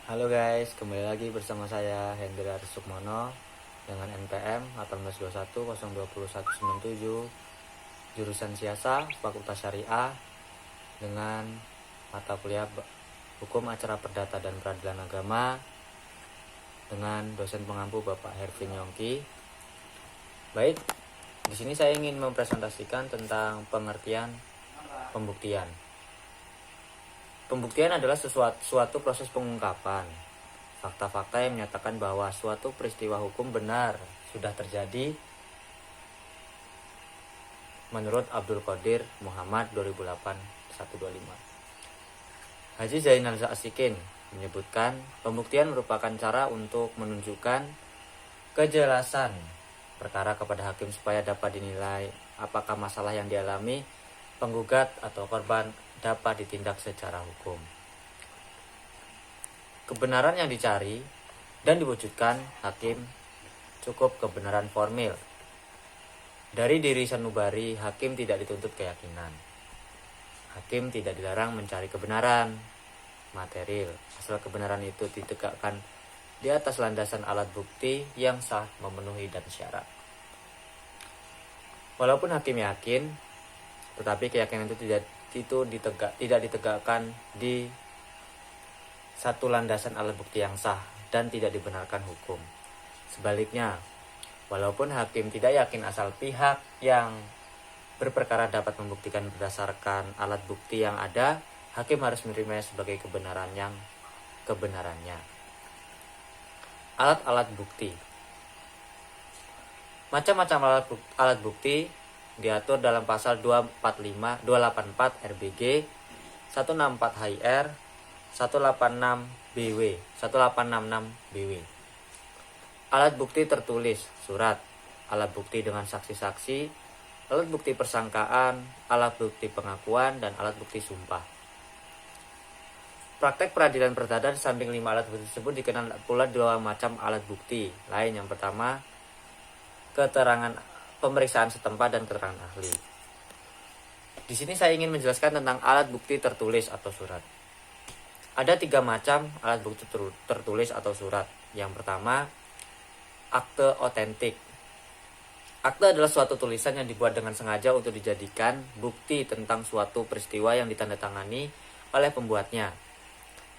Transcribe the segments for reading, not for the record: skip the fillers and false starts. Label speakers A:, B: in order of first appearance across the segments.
A: Halo guys, kembali lagi bersama saya Hendra Sukmono dengan NPM 1821020197 jurusan Siasa Fakultas Syariah dengan mata kuliah Hukum Acara Perdata dan Peradilan Agama dengan dosen pengampu Bapak Hervin Yongki. Baik, di sini saya ingin mempresentasikan tentang pengertian pembuktian. Pembuktian adalah suatu proses pengungkapan fakta-fakta yang menyatakan bahwa suatu peristiwa hukum benar sudah terjadi menurut Abdul Qadir Muhammad 2008-125. Haji Zainal Asikin menyebutkan pembuktian merupakan cara untuk menunjukkan kejelasan perkara kepada hakim supaya dapat dinilai apakah masalah yang dialami penggugat atau korban dapat ditindak secara hukum. Kebenaran yang dicari dan diwujudkan hakim cukup kebenaran formil. Dari diri sanubari, hakim tidak dituntut keyakinan. Hakim tidak dilarang mencari kebenaran material, asal kebenaran itu ditegakkan di atas landasan alat bukti yang sah, memenuhi dan syarat. Walaupun hakim yakin, tetapi keyakinan itu tidak ditegakkan di satu landasan alat bukti yang sah dan tidak dibenarkan hukum. Sebaliknya, walaupun hakim tidak yakin asal pihak yang berperkara dapat membuktikan berdasarkan alat bukti yang ada, hakim harus menerimanya sebagai kebenarannya. Alat-alat bukti. Macam-macam alat bukti diatur dalam pasal 284 RBG, 164 HIR, 186 BW, 1866 BW. Alat bukti tertulis, surat, alat bukti dengan saksi-saksi, alat bukti persangkaan, alat bukti pengakuan, dan alat bukti sumpah. Praktek peradilan perdata di samping 5 alat bukti tersebut dikenal pula 2 macam alat bukti lain. Yang pertama, keterangan pemeriksaan setempat dan keterangan ahli. Di sini saya ingin menjelaskan tentang alat bukti tertulis atau surat. Ada 3 macam alat bukti tertulis atau surat. Yang pertama, akte otentik. Akte adalah suatu tulisan yang dibuat dengan sengaja untuk dijadikan bukti tentang suatu peristiwa yang ditandatangani oleh pembuatnya.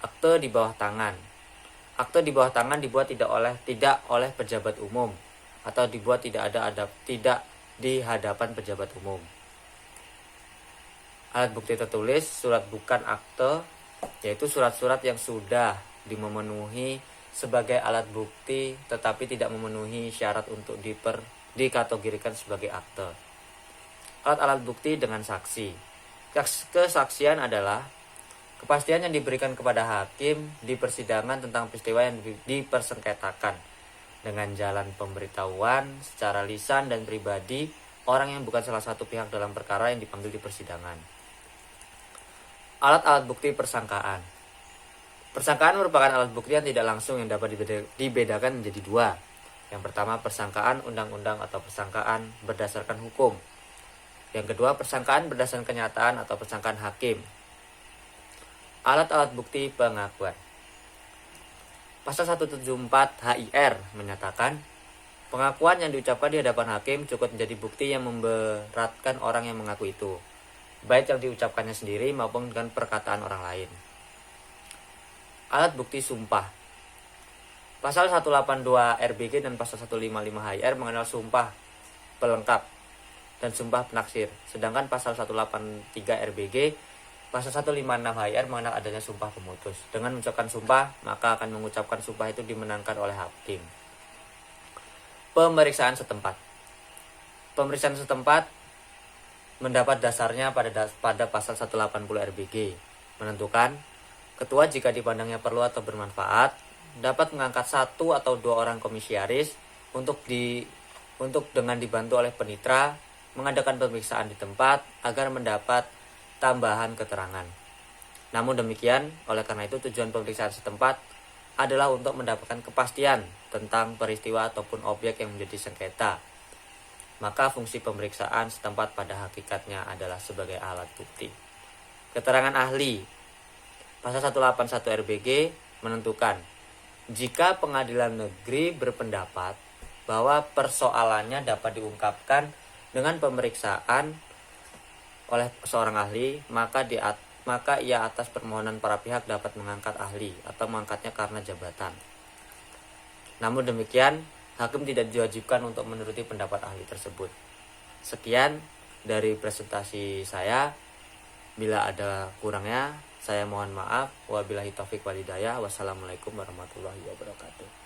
A: Akte di bawah tangan. Akte di bawah tangan dibuat tidak oleh pejabat umum atau dibuat tidak di hadapan pejabat umum. Alat bukti tertulis, surat bukan akte, yaitu surat-surat yang sudah dimemenuhi sebagai alat bukti tetapi tidak memenuhi syarat untuk dikategorikan sebagai akte. Alat-alat bukti dengan saksi. Kesaksian adalah kepastian yang diberikan kepada hakim di persidangan tentang peristiwa yang dipersengketakan dengan jalan pemberitahuan secara lisan dan pribadi orang yang bukan salah satu pihak dalam perkara yang dipanggil di persidangan. Alat-alat bukti persangkaan. Persangkaan merupakan alat bukti yang tidak langsung yang dapat dibedakan menjadi 2. Yang pertama, persangkaan undang-undang atau persangkaan berdasarkan hukum. Yang kedua, persangkaan berdasarkan kenyataan atau persangkaan hakim. Alat-alat bukti pengakuan. Pasal 174 HIR menyatakan pengakuan yang diucapkan di hadapan hakim cukup menjadi bukti yang memberatkan orang yang mengaku itu, baik yang diucapkannya sendiri maupun dengan perkataan orang lain. Alat bukti sumpah. Pasal 182 RBG dan pasal 155 HIR mengenal sumpah pelengkap dan sumpah penaksir, sedangkan pasal 183 RBG pasal 156 HIR mengenal adanya sumpah pemutus. Dengan mengucapkan sumpah, maka akan mengucapkan sumpah itu dimenangkan oleh hakim. Pemeriksaan setempat. Pemeriksaan setempat mendapat dasarnya pada pasal 180 RBG, menentukan ketua jika dipandangnya perlu atau bermanfaat dapat mengangkat 1 atau 2 orang komisiaris untuk dengan dibantu oleh penitra mengadakan pemeriksaan di tempat agar mendapat tambahan keterangan. Namun demikian, oleh karena itu tujuan pemeriksaan setempat adalah untuk mendapatkan kepastian tentang peristiwa ataupun objek yang menjadi sengketa. Maka fungsi pemeriksaan setempat pada hakikatnya adalah sebagai alat bukti. Keterangan ahli. Pasal 181 RBG menentukan jika pengadilan negeri berpendapat bahwa persoalannya dapat diungkapkan dengan pemeriksaan oleh seorang ahli, maka ia atas permohonan para pihak dapat mengangkat ahli atau mengangkatnya karena jabatan. Namun demikian, hakim tidak diwajibkan untuk menuruti pendapat ahli tersebut. Sekian dari presentasi saya. Bila ada kurangnya, saya mohon maaf. Wabillahi taufik walhidayah. Wassalamualaikum warahmatullahi wabarakatuh.